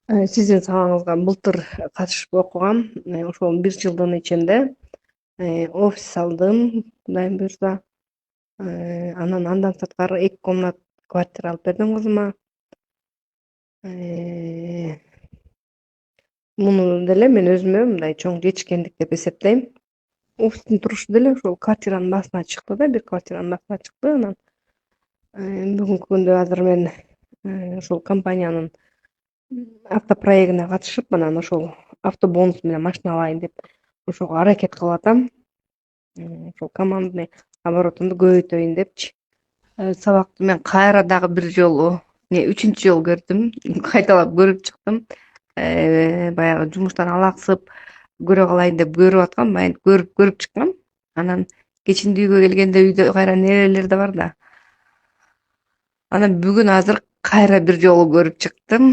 Сиздин салаңызга былтыр катышып окугам. Ошол 1 жылдын ичинде офис алдым, Кудайым буйрса. Анан андан сырткары 2 комнат квартира алып бердим кызыма. Э, Муну деле мен өзүмө мындай чоң жетишкендик деп эсептейм. Офистин турушу деле ошол квартиранын баасына чыкты да, бир квартиранын баасына чыкты. Анан бүгүнкү күндө азыр мен ошол компаниянын автопроектине катышып, анан ошол автобонус менен машина алайын деп ошого аракет кылып атам. Ошол командный оборотумду көбөйтөйүн депчи. Сабакты мен кайра дагы бир жолу, үчүнчү жолу көрдүм. Кайталап көрүп чыктым. Баягы жумуштан алаксып көрө калайын деп көрүп аткам, баягы көрүп чыккам. Анан кечинде үйгө келгенде үйдө кайра нерелер да бар да. Анан бүгүн азыр кайра бир жолу көрүп чыктым.